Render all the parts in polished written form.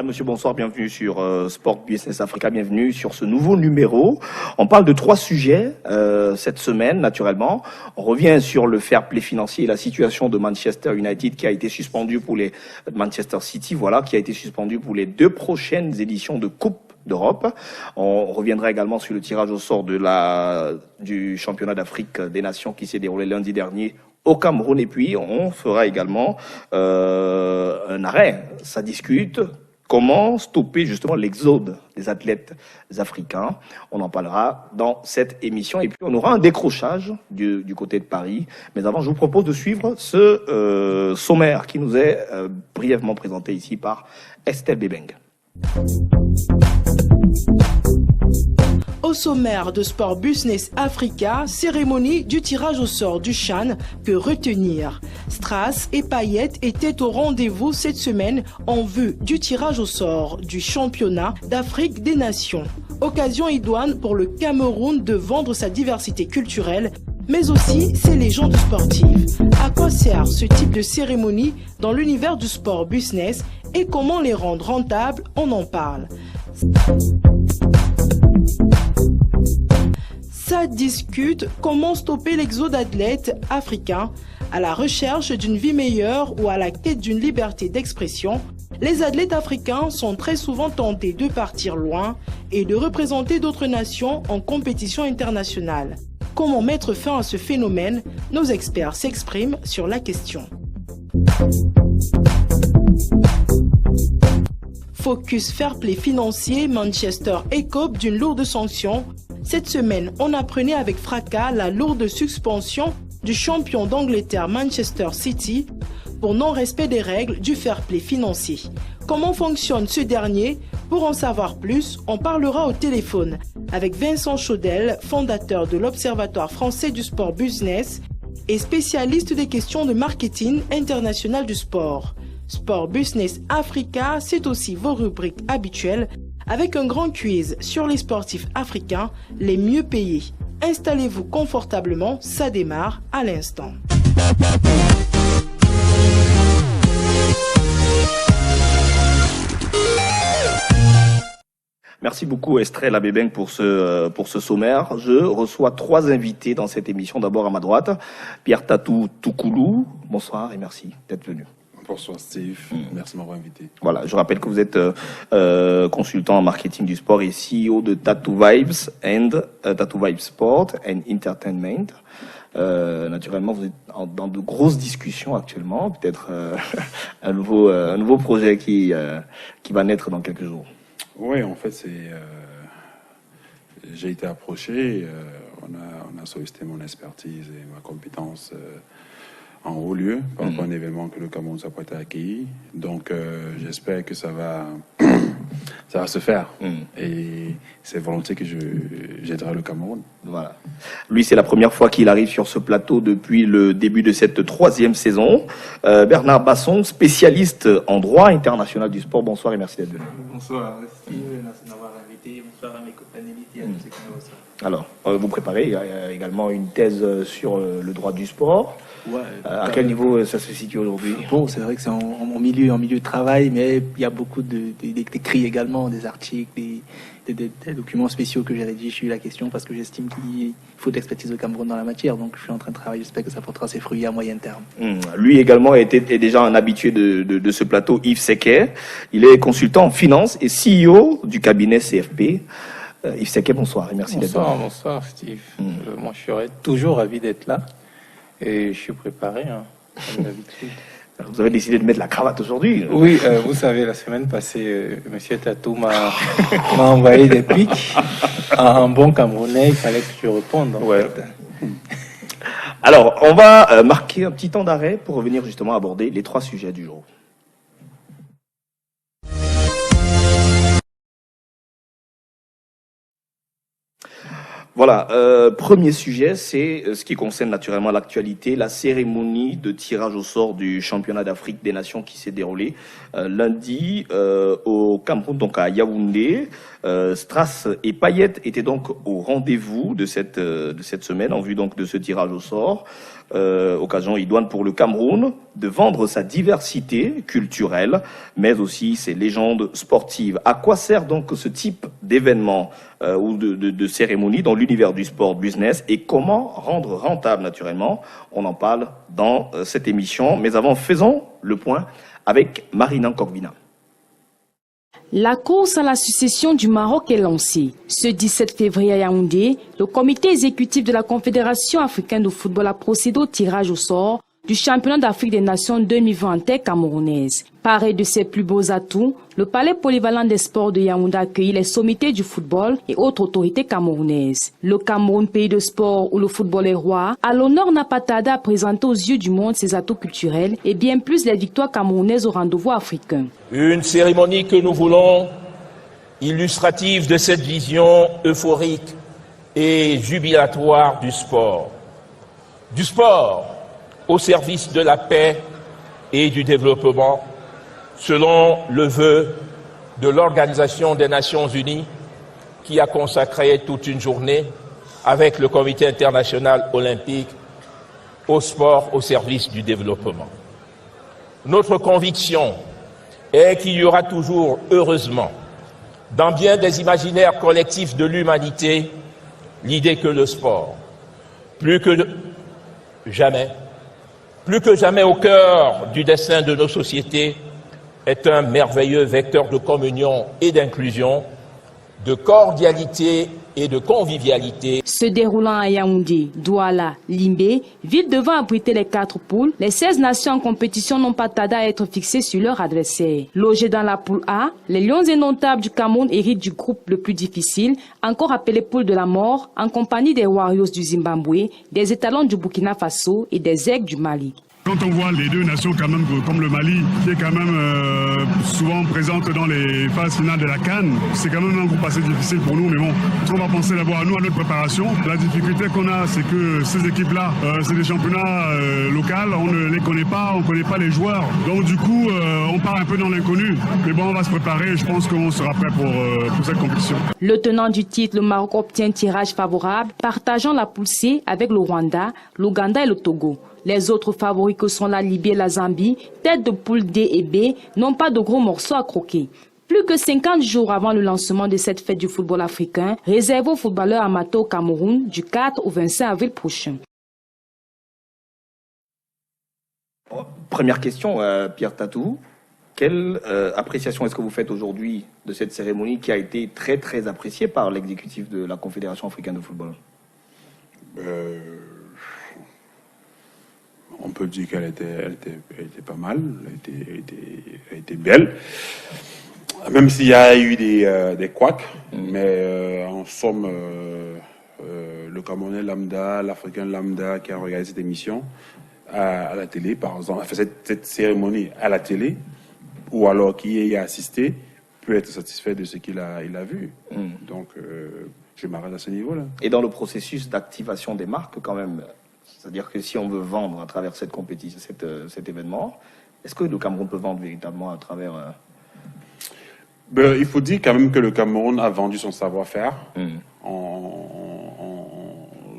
monsieur, bonsoir, bienvenue sur Sport Business Africa, bienvenue sur ce nouveau numéro. On parle de 3 sujets cette semaine, naturellement. On revient sur le fair play financier et la situation de Manchester United qui a été suspendu pour les Manchester City, voilà, qui a été suspendu pour les 2 prochaines éditions de Coupe d'Europe. On reviendra également sur le tirage au sort du championnat d'Afrique des Nations qui s'est déroulé lundi dernier au Cameroun, et puis on fera également un arrêt. Ça discute comment stopper justement l'exode des athlètes africains. On en parlera dans cette émission, et puis on aura un décrochage du côté de Paris. Mais avant, je vous propose de suivre ce sommaire qui nous est brièvement présenté ici par Estelle Bebeng. Au sommaire de Sport Business Africa, cérémonie du tirage au sort du CHAN, que retenir. Strass et Payet étaient au rendez-vous cette semaine en vue du tirage au sort du championnat d'Afrique des Nations. Occasion idoine pour le Cameroun de vendre sa diversité culturelle, mais aussi ses légendes sportives. À quoi sert ce type de cérémonie dans l'univers du sport business et comment les rendre rentables? On en parle. Ça discute comment stopper l'exode d'athlètes africains à la recherche d'une vie meilleure ou à la quête d'une liberté d'expression. Les athlètes africains sont très souvent tentés de partir loin et de représenter d'autres nations en compétition internationale. Comment mettre fin à ce phénomène? Nos experts s'expriment sur la question. Focus fair play financier, Manchester écope d'une lourde sanction. Cette semaine, on apprenait avec fracas la lourde suspension du champion d'Angleterre Manchester City pour non-respect des règles du fair play financier. Comment fonctionne ce dernier? Pour en savoir plus, on parlera au téléphone avec Vincent Chaudel, fondateur de l'Observatoire français du sport business et spécialiste des questions de marketing international du sport. Sport Business Africa, c'est aussi vos rubriques habituelles avec un grand quiz sur les sportifs africains les mieux payés. Installez-vous confortablement, ça démarre à l'instant. Merci beaucoup Estelle Abebeng pour ce sommaire. Je reçois 3 invités dans cette émission. D'abord à ma droite, Pierre Tatou Toukoulou. Bonsoir et merci d'être venu. Bonsoir Steve, merci de m'avoir invité. Voilà, je rappelle que vous êtes consultant en marketing du sport et CEO de Tattoo Vibes Sport and Entertainment. Naturellement, vous êtes dans de grosses discussions actuellement, peut-être un nouveau projet qui va naître dans quelques jours. Oui, en fait, j'ai été approché, on a sollicité mon expertise et ma compétence en haut lieu par rapport à un événement que le Cameroun s'apprête à accueillir. Donc, j'espère que ça va se faire. Et c'est volontiers que j'aiderai le Cameroun. Voilà. Lui, c'est la première fois qu'il arrive sur ce plateau depuis le début de cette 3e saison. Bernard Basson, spécialiste en droit international du sport. Bonsoir et merci d'être venu. Bonsoir, Steve. Merci de m'avoir invité. Bonsoir à mes co-panélistes et à tous ceux qui nous reçoivent. Alors, vous préparez également une thèse sur le droit du sport. Ouais, à quel niveau ça se situe aujourd'hui? Bon, c'est vrai que c'est en milieu de travail, mais il y a beaucoup d'écrits également, des articles, des documents spéciaux que j'ai rédigés sur la question parce que j'estime qu'il faut de l'expertise de Cameroun dans la matière. Donc, je suis en train de travailler. J'espère que ça portera ses fruits à moyen terme. Lui également est déjà un habitué de ce plateau, Yves Sequet. Il est consultant en finance et CEO du cabinet CFP. Yves Sequet, bonsoir et merci d'être là. Bonsoir Steve. Moi, je serais toujours ravi d'être là et je suis préparé, comme d'habitude. Vous avez décidé de mettre la cravate aujourd'hui? Oui, vous savez, la semaine passée, Monsieur Tatou m'a envoyé des pics. En bon Camerounais, il fallait que je réponde. Ouais. Alors, on va marquer un petit temps d'arrêt pour revenir justement aborder les 3 sujets du jour. Voilà, premier sujet, c'est ce qui concerne naturellement l'actualité, la cérémonie de tirage au sort du championnat d'Afrique des Nations qui s'est déroulée lundi au Cameroun, donc à Yaoundé. Strass et Payet étaient donc au rendez-vous de cette semaine en vue donc de ce tirage au sort. Occasion idoine pour le Cameroun de vendre sa diversité culturelle, mais aussi ses légendes sportives. À quoi sert donc ce type d'événement ou de cérémonie dans l'univers du sport business et comment rendre rentable naturellement? On en parle dans cette émission. Mais avant, faisons le point avec Marina Corvina. La course à la succession du Maroc est lancée. Ce 17 février à Yaoundé, le comité exécutif de la Confédération africaine de football a procédé au tirage au sort du championnat d'Afrique des Nations 2020 en terre camerounaise. Paré de ses plus beaux atouts, le palais polyvalent des sports de Yaoundé a accueilli les sommités du football et autres autorités camerounaises. Le Cameroun, pays de sport où le football est roi, a l'honneur n'a pas tardé à présenter aux yeux du monde ses atouts culturels et bien plus les victoires camerounaises au rendez-vous africain. Une cérémonie que nous voulons illustrative de cette vision euphorique et jubilatoire du sport. Du sport au service de la paix et du développement, selon le vœu de l'Organisation des Nations Unies, qui a consacré toute une journée avec le Comité international olympique au sport au service du développement. Notre conviction est qu'il y aura toujours, heureusement, dans bien des imaginaires collectifs de l'humanité, l'idée que le sport, plus que jamais au cœur du destin de nos sociétés, est un merveilleux vecteur de communion et d'inclusion, de cordialité et de convivialité. Se déroulant à Yaoundé, Douala, Limbé, ville devant abriter les 4 poules, les 16 nations en compétition n'ont pas tardé à être fixées sur leur adversaire. Logés dans la poule A, les Lions indomptables du Cameroun héritent du groupe le plus difficile, encore appelé poule de la mort, en compagnie des Warriors du Zimbabwe, des étalons du Burkina Faso et des Aigles du Mali. Quand on voit les deux nations quand même, comme le Mali, qui est quand même souvent présente dans les phases finales de la CAN, c'est quand même un groupe assez difficile pour nous, mais bon, on va penser d'abord à nous, à notre préparation. La difficulté qu'on a, c'est que ces équipes-là, c'est des championnats locaux, on ne les connaît pas, on ne connaît pas les joueurs. Donc du coup, on part un peu dans l'inconnu. Mais bon, on va se préparer, je pense qu'on sera prêt pour cette compétition. Le tenant du titre, le Maroc, obtient un tirage favorable, partageant la poule C avec le Rwanda, l'Ouganda et le Togo. Les autres favoris que sont la Libye et la Zambie, tête de poule D et B, n'ont pas de gros morceaux à croquer. Plus que 50 jours avant le lancement de cette fête du football africain, réservée aux footballeurs amateurs au Cameroun du 4 au 25 avril prochain. Première question, Pierre Tatou. Quelle appréciation est-ce que vous faites aujourd'hui de cette cérémonie qui a été très très appréciée par l'exécutif de la Confédération africaine de football? On peut dire qu'elle était pas mal, elle était belle, même s'il y a eu des couacs, mais en somme, le Camerounais lambda, l'Africain lambda qui a regardé cette émission à la télé, par exemple, enfin, cette cérémonie à la télé, ou alors qui y a assisté, peut être satisfait de ce qu'il a vu. Donc, je m'arrête à ce niveau-là. Et dans le processus d'activation des marques, quand même, c'est-à-dire que si on veut vendre à travers cette compétition, cet événement, est-ce que le Cameroun peut vendre véritablement à travers... Il faut dire quand même que le Cameroun a vendu son savoir-faire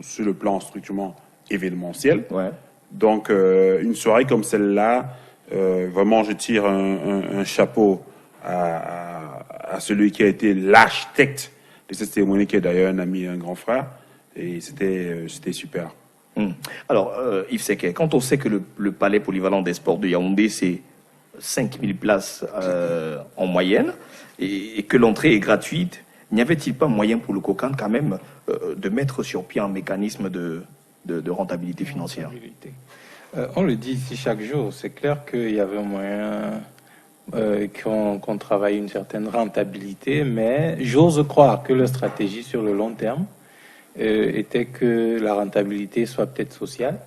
sur le plan strictement événementiel. Ouais. Donc, une soirée comme celle-là, vraiment, je tire un chapeau à celui qui a été l'architecte de cette cérémonie, qui est d'ailleurs un ami et un grand frère. Et c'était super. Alors, Yves Sequet, quand on sait que le palais polyvalent des sports de Yaoundé, c'est 5000 places en moyenne, et que l'entrée est gratuite, n'y avait-il pas moyen pour le COCAN quand même de mettre sur pied un mécanisme de rentabilité financière? On le dit ici chaque jour, c'est clair qu'il y avait un moyen qu'on travaille une certaine rentabilité, mais j'ose croire que la stratégie sur le long terme était que la rentabilité soit peut-être sociale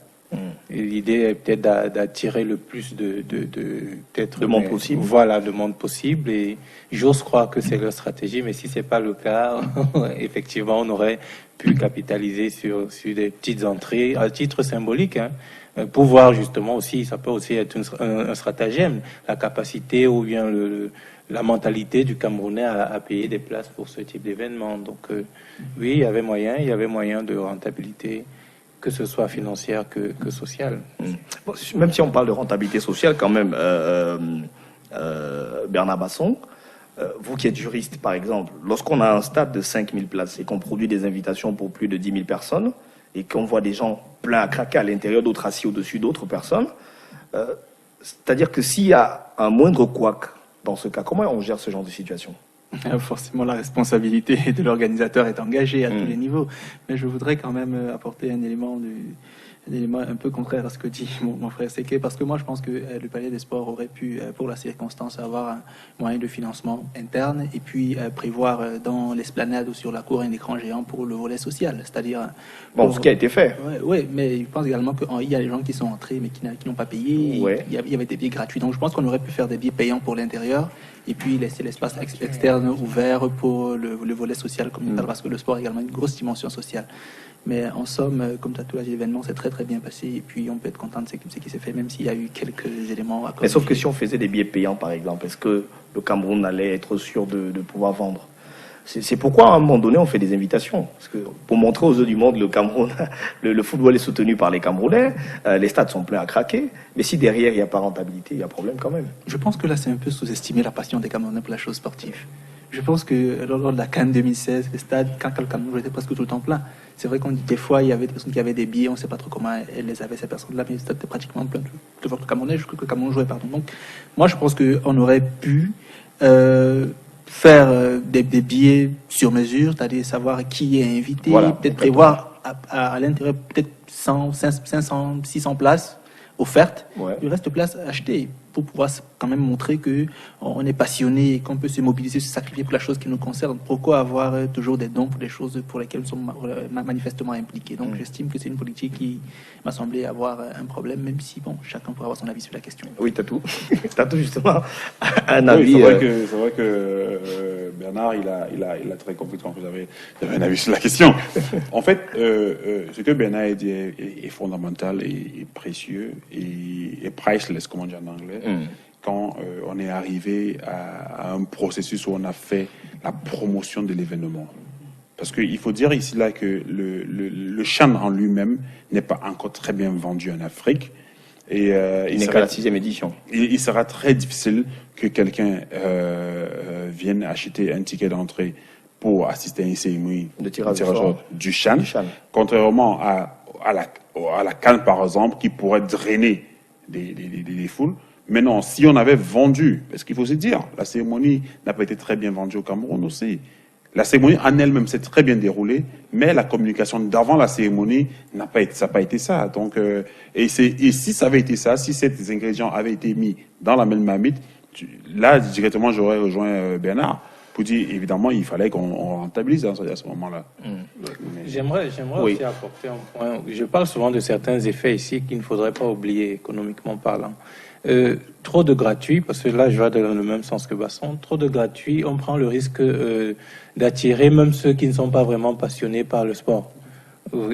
L'idée est peut-être d'attirer le plus de monde possible. Voilà, de monde possible. Et j'ose croire que c'est leur stratégie, mais si c'est pas le cas, effectivement, on aurait pu capitaliser sur des petites entrées à titre symbolique. Pour voir justement aussi, ça peut aussi être un stratagème, la capacité ou bien la mentalité du Camerounais à payer des places pour ce type d'événement. Donc oui, il y avait moyen de rentabilité, que ce soit financière que sociale. Bon, même si on parle de rentabilité sociale, quand même, Bernard Basson, vous qui êtes juriste, par exemple, lorsqu'on a un stade de 5000 places et qu'on produit des invitations pour plus de 10 000 personnes, et qu'on voit des gens pleins à craquer à l'intérieur, d'autres assis au-dessus d'autres personnes, c'est-à-dire que s'il y a un moindre couac dans ce cas, comment on gère ce genre de situation ? Forcément, la responsabilité de l'organisateur est engagée à tous les niveaux. Mais je voudrais quand même apporter un élément un peu contraire à ce que dit mon frère Seké, parce que moi je pense que le Palais des Sports aurait pu, pour la circonstance, avoir un moyen de financement interne et puis prévoir dans l'esplanade ou sur la cour un écran géant pour le volet social, c'est-à-dire... ce qui a été fait. Oui, mais je pense également qu'il y a des gens qui sont entrés mais qui n'ont pas payé. Ouais. Il y avait des billets gratuits, donc je pense qu'on aurait pu faire des billets payants pour l'intérieur et puis laisser l'espace externe ouvert pour le volet social communautaire, parce que le sport a également une grosse dimension sociale. Mais en somme, comme tu as tout dit, l'événement s'est très très bien passé et puis on peut être content de ce qui s'est fait, même s'il y a eu quelques éléments à corriger. Mais sauf que si on faisait des billets payants, par exemple, est-ce que le Cameroun allait être sûr de pouvoir vendre ? C'est pourquoi, à un moment donné, on fait des invitations. Parce que pour montrer aux yeux du monde, le Cameroun, le football est soutenu par les Camerounais, les stades sont pleins à craquer. Mais si derrière, il n'y a pas rentabilité, il y a problème quand même. Je pense que là, c'est un peu sous-estimer la passion des Camerounais pour la chose sportive. Je pense que lors de la CAN 2016, les stades, quand le Cameroun était presque tout le temps plein, c'est vrai qu'on dit des fois, il y avait des personnes qui avaient des billets, on ne sait pas trop comment elles les avaient, ces personnes-là, mais le stade était pratiquement plein. De voir que le Camerounais, je crois que le Cameroun jouait, pardon. Donc, moi, je pense qu'on aurait pu faire des billets sur mesure, c'est-à-dire savoir qui est invité, peut-être prévoir à l'intérieur peut-être 100, 500, 600 places offertes, le reste de places achetées, pour pouvoir quand même montrer que on est passionné et qu'on peut se mobiliser, se sacrifier pour la chose qui nous concerne. Pourquoi avoir toujours des dons pour des choses pour lesquelles nous sommes manifestement impliqués? Donc j'estime que c'est une politique qui m'a semblé avoir un problème, même si bon, chacun pourra avoir son avis sur la question. Oui, Tatou. Tatou, justement, un avis. C'est vrai que Bernard, il a très compris quand vous avez un avis sur la question. En fait, ce que Bernard a dit est fondamental et précieux et priceless, comme on dit en anglais. Quand on est arrivé à un processus où on a fait la promotion de l'événement. Parce qu'il faut dire ici là que le CHAN en lui-même n'est pas encore très bien vendu en Afrique. Et il n'est qu'à la 6e édition. Il sera très difficile que quelqu'un vienne acheter un ticket d'entrée pour assister à une cérémonie de tirage du CHAN. Contrairement à la CAN, par exemple, qui pourrait drainer des foules. Mais non, si on avait vendu, parce qu'il faut se dire, la cérémonie n'a pas été très bien vendue au Cameroun aussi. La cérémonie en elle-même s'est très bien déroulée, mais la communication d'avant la cérémonie n'a pas été ça. Donc, et si ça avait été ça, si ces ingrédients avaient été mis dans la même marmite, là, directement, j'aurais rejoint Bernard pour dire, évidemment, il fallait qu'on rentabilise à ce moment-là. J'aimerais aussi apporter un point. Je parle souvent de certains effets ici qu'il ne faudrait pas oublier, économiquement parlant. Trop de gratuits, parce que là je vais dans le même sens que Basson, trop de gratuits, on prend le risque d'attirer même ceux qui ne sont pas vraiment passionnés par le sport.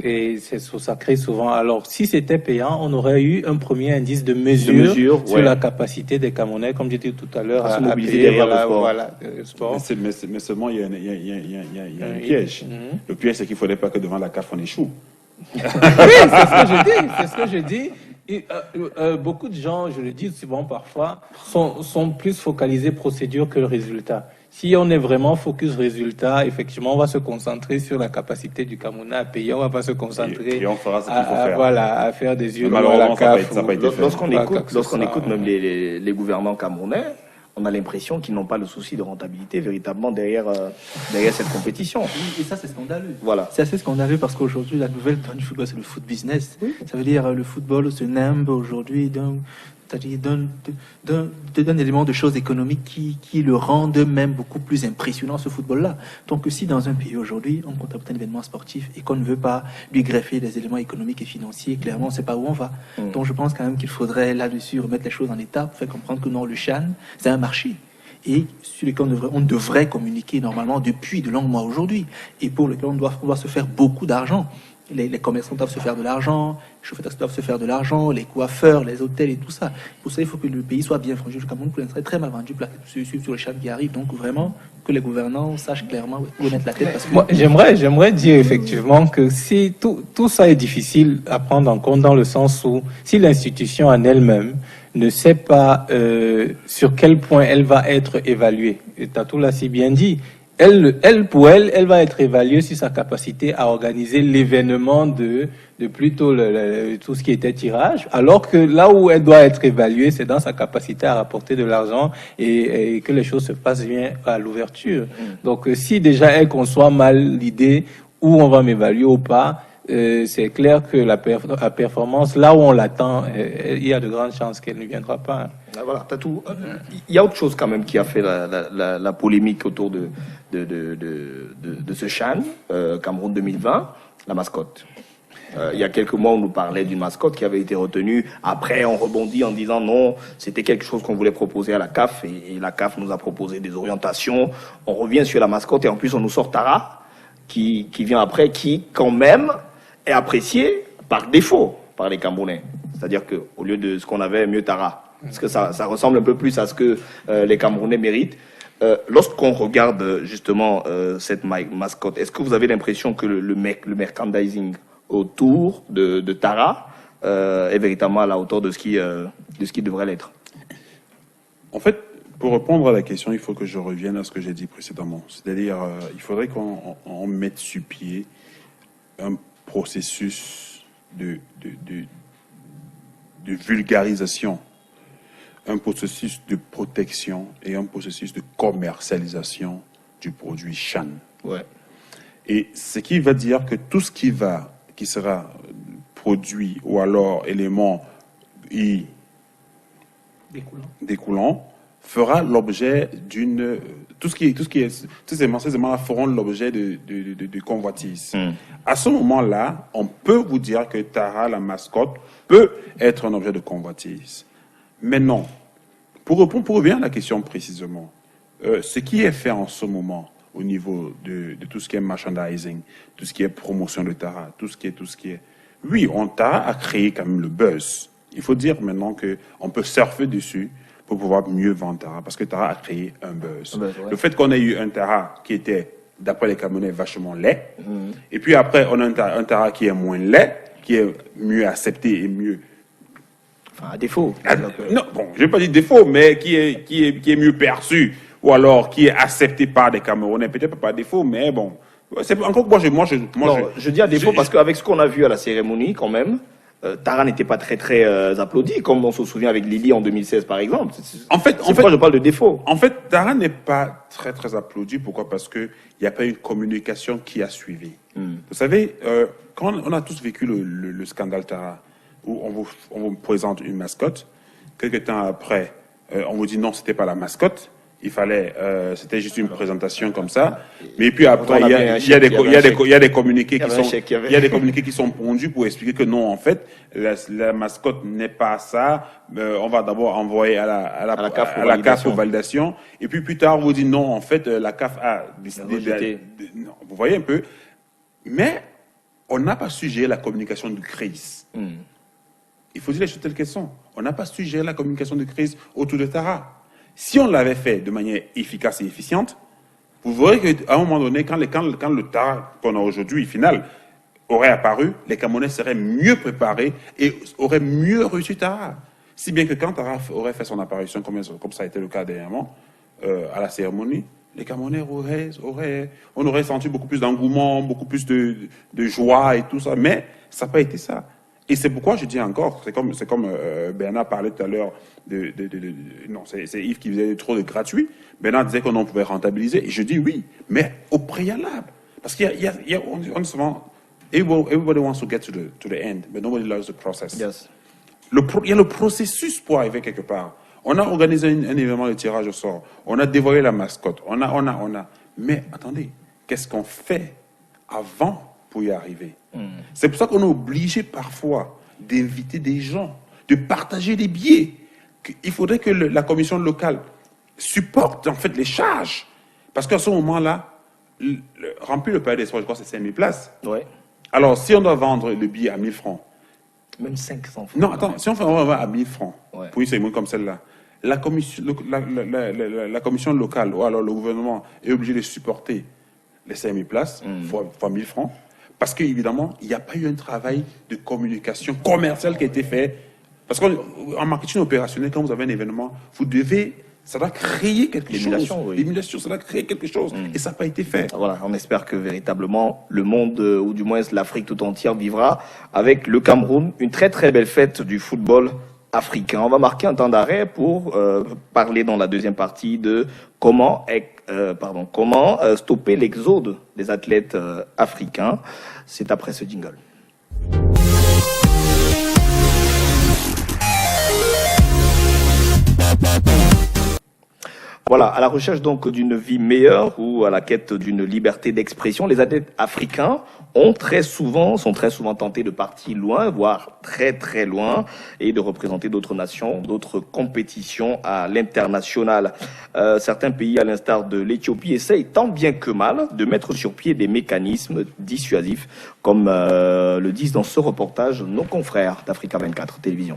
Et ça crée souvent. Alors si c'était payant, on aurait eu un premier indice de mesure sur la capacité des Camerounais, comme j'ai dit tout à l'heure, à se mobiliser derrière le sport. Mais seulement il y a un piège. Le piège, c'est qu'il ne faudrait pas que devant la CAF on échoue. Oui, c'est ce que je dis. Et, beaucoup de gens, je le dis souvent parfois, sont plus focalisés procédure que le résultat. Si on est vraiment focus résultat, effectivement, on va se concentrer sur la capacité du Camerounais à payer. On va pas se concentrer et on fera ce qu'il faut faire. À faire des yeux à la CAF. Lorsqu'on écoute même les gouvernants camerounais, on a l'impression qu'ils n'ont pas le souci de rentabilité véritablement derrière cette compétition. Et ça, c'est scandaleux. Voilà. C'est assez scandaleux parce qu'aujourd'hui, la nouvelle donne du football, c'est le foot business. Oui. Ça veut dire le football se nimbe aujourd'hui c'est-à-dire d'un élément de choses économiques qui le rendent même beaucoup plus impressionnant, ce football-là. Donc si dans un pays aujourd'hui, on compte un événement sportif et qu'on ne veut pas lui greffer des éléments économiques et financiers, clairement, on ne sait pas où on va. Donc je pense quand même qu'il faudrait là-dessus remettre les choses en état pour faire comprendre que non, le CHAN, c'est un marché. Et sur lequel on devrait communiquer normalement depuis de longs mois aujourd'hui. Et pour lequel on doit se faire beaucoup d'argent. Les commerçants doivent se faire de l'argent, les chauffeurs doivent se faire de l'argent, les coiffeurs, les hôtels et tout ça. Pour ça, il faut que le pays soit bien franchi. Le Cameroun, pour l'instant, est très mal vendu sur les chaînes qui arrivent. Donc, vraiment, que les gouvernants sachent clairement où mettre la tête. Parce que... Moi, j'aimerais dire effectivement que si tout ça est difficile à prendre en compte dans le sens où si l'institution en elle-même ne sait pas sur quel point elle va être évaluée, et Tatou l'a si bien dit, elle va être évaluée sur sa capacité à organiser l'événement de plutôt tout ce qui était tirage, alors que là où elle doit être évaluée, c'est dans sa capacité à rapporter de l'argent et que les choses se passent bien à l'ouverture. Donc, si déjà elle conçoit mal l'idée où on va m'évaluer ou pas, c'est clair que la performance, là où on l'attend, il y a de grandes chances qu'elle ne viendra pas. Voilà, Tatou. Il y a autre chose quand même qui a fait la polémique autour de ce CHAN, Cameroun 2020, la mascotte. Il y a quelques mois, on nous parlait d'une mascotte qui avait été retenue. Après, on rebondit en disant non, c'était quelque chose qu'on voulait proposer à la CAF et la CAF nous a proposé des orientations. On revient sur la mascotte et en plus, on nous sort Tara qui vient après, qui quand même est apprécié par défaut par les Camerounais. C'est-à-dire qu'au lieu de ce qu'on avait, mieux Tara. Parce que ça ressemble un peu plus à ce que les Camerounais méritent. Lorsqu'on regarde justement cette mascotte, est-ce que vous avez l'impression que le merchandising autour de Tara est véritablement à la hauteur de ce qui devrait l'être? En fait, pour répondre à la question, il faut que je revienne à ce que j'ai dit précédemment. C'est-à-dire, il faudrait qu'on mette sur pied un processus de vulgarisation, un processus de protection et un processus de commercialisation du produit CHAN. Ouais. Et ce qui va dire que tout ce qui sera produit ou alors élément découlant fera l'objet d'une... Tous ces éléments-là feront l'objet de convoitise. À ce moment-là, on peut vous dire que Tara, la mascotte, peut être un objet de convoitise. Mais non. Pour revenir à la question précisément, ce qui est fait en ce moment au niveau de tout ce qui est merchandising, tout ce qui est promotion de Tara, tout ce qui est... Oui, Tara a créé quand même le buzz. Il faut dire maintenant qu'on peut surfer dessus pour pouvoir mieux vendre Tara, parce que Tara a créé un buzz. Ouais. Le fait qu'on ait eu un Tara qui était, d'après les Camerounais, vachement laid, et puis après, on a un Tara qui est moins laid, qui est mieux accepté et mieux... Enfin, à défaut. Non, bon, je vais pas dire défaut, mais qui est mieux perçu, ou alors qui est accepté par des Camerounais, peut-être pas par défaut, mais bon... C'est encore je dis à défaut parce qu'avec ce qu'on a vu à la cérémonie, quand même, Tara n'était pas très applaudi, comme on se souvient avec Lily en 2016 par exemple. En fait, je parle de défaut. En fait, Tara n'est pas très applaudi. Pourquoi? Parce que il n'y a pas eu une communication qui a suivi. Vous savez, quand on a tous vécu le scandale Tara, où on vous présente une mascotte, quelques temps après, on vous dit non, c'était pas la mascotte. Il fallait, c'était juste une présentation comme ça. Mais puis après, il y a des communiqués qui sont pondus pour expliquer que non, en fait, la mascotte n'est pas ça. On va d'abord envoyer à la CAF pour validation. Et puis plus tard, on vous dit non, en fait, la CAF a décidé non, vous voyez un peu. Mais on n'a pas su gérer la communication de crise. Il faut dire les choses telles qu'elles sont. On n'a pas su gérer la communication de crise autour de Tara. Si on l'avait fait de manière efficace et efficiente, vous verrez qu'à un moment donné, quand le Tara qu'on a aujourd'hui, final, aurait apparu, les Camerounais seraient mieux préparés et auraient mieux reçu Tara. Si bien que quand Tara aurait fait son apparition, comme ça a été le cas dernièrement, à la cérémonie, les Camerounais on aurait senti beaucoup plus d'engouement, beaucoup plus de joie et tout ça, mais ça n'a pas été ça. Et c'est pourquoi je dis encore, c'est comme Bernard parlait tout à l'heure non, c'est Yves qui faisait trop de gratuit. Bernard disait qu'on pouvait rentabiliser. Et je dis oui, mais au préalable. Parce on souvent, everybody wants to get to the end, but nobody loves the process. Yes. Il y a le processus pour arriver quelque part. On a organisé un événement de tirage au sort. On a dévoilé la mascotte. On a. Mais attendez, qu'est-ce qu'on fait avant pour y arriver? C'est pour ça qu'on est obligé parfois d'inviter des gens, de partager des billets. Il faudrait que la commission locale supporte en fait les charges. Parce qu'à ce moment-là, remplir le palais des sports, je crois que c'est 5 000 places. Ouais. Alors, si on doit vendre le billet à 1 000 francs, Même 500 francs. non, attends, si on va à 1 000 francs Ouais. pour une cérémonie comme celle-là, la commission locale ou alors le gouvernement est obligé de supporter les 5 000 places fois 1 000 francs parce qu'évidemment, il n'y a pas eu un travail de communication commerciale qui a été fait. Parce qu'en marketing opérationnel, quand vous avez un événement, ça doit créer quelque chose. L'émulation, ça doit créer quelque chose. Et ça n'a pas été fait. Voilà, on espère que véritablement le monde, ou du moins l'Afrique tout entière, vivra avec le Cameroun une très très belle fête du football africain. On va marquer un temps d'arrêt pour parler dans la deuxième partie de comment stopper l'exode des athlètes africains. C'est après ce jingle. Voilà, à la recherche donc d'une vie meilleure ou à la quête d'une liberté d'expression, les athlètes africains sont très souvent tentés de partir loin, voire très très loin, et de représenter d'autres nations, d'autres compétitions à l'international. Certains pays, à l'instar de l'Éthiopie, essayent tant bien que mal de mettre sur pied des mécanismes dissuasifs, comme le disent dans ce reportage nos confrères d'Africa 24 Télévision.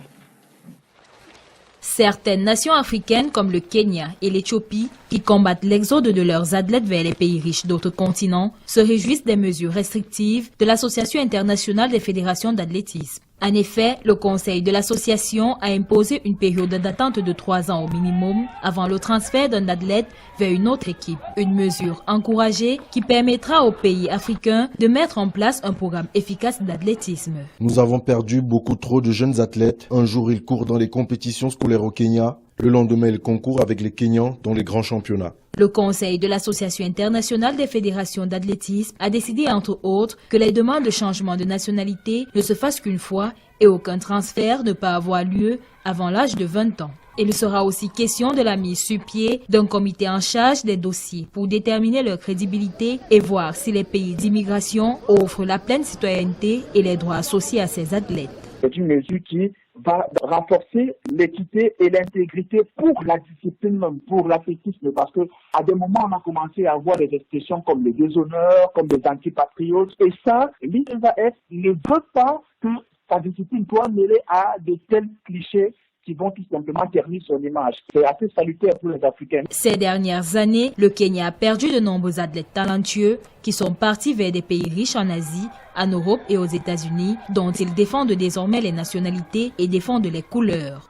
Certaines nations africaines comme le Kenya et l'Éthiopie, qui combattent l'exode de leurs athlètes vers les pays riches d'autres continents, se réjouissent des mesures restrictives de l'Association internationale des fédérations d'athlétisme. En effet, le conseil de l'association a imposé une période d'attente de 3 ans au minimum avant le transfert d'un athlète vers une autre équipe. Une mesure encouragée qui permettra aux pays africains de mettre en place un programme efficace d'athlétisme. Nous avons perdu beaucoup trop de jeunes athlètes. Un jour, ils courent dans les compétitions scolaires au Kenya. Le lendemain, ils concourent avec les Kenyans dans les grands championnats. Le Conseil de l'Association internationale des fédérations d'athlétisme a décidé, entre autres, que les demandes de changement de nationalité ne se fassent qu'une fois et aucun transfert ne peut avoir lieu avant l'âge de 20 ans. Il sera aussi question de la mise sur pied d'un comité en charge des dossiers pour déterminer leur crédibilité et voir si les pays d'immigration offrent la pleine citoyenneté et les droits associés à ces athlètes. C'est une mesure qui va renforcer l'équité et l'intégrité pour la discipline, pour l'athlétisme, parce que à des moments on a commencé à avoir des expressions comme les déshonneurs, comme les antipatriotes, et ça, l'INSAF ne veut pas que sa discipline soit mêlée à de tels clichés qui vont tout simplement ternir son image. C'est assez salutaire pour les Africains. Ces dernières années, le Kenya a perdu de nombreux athlètes talentueux qui sont partis vers des pays riches en Asie, en Europe et aux États-Unis, dont ils défendent désormais les nationalités et défendent les couleurs.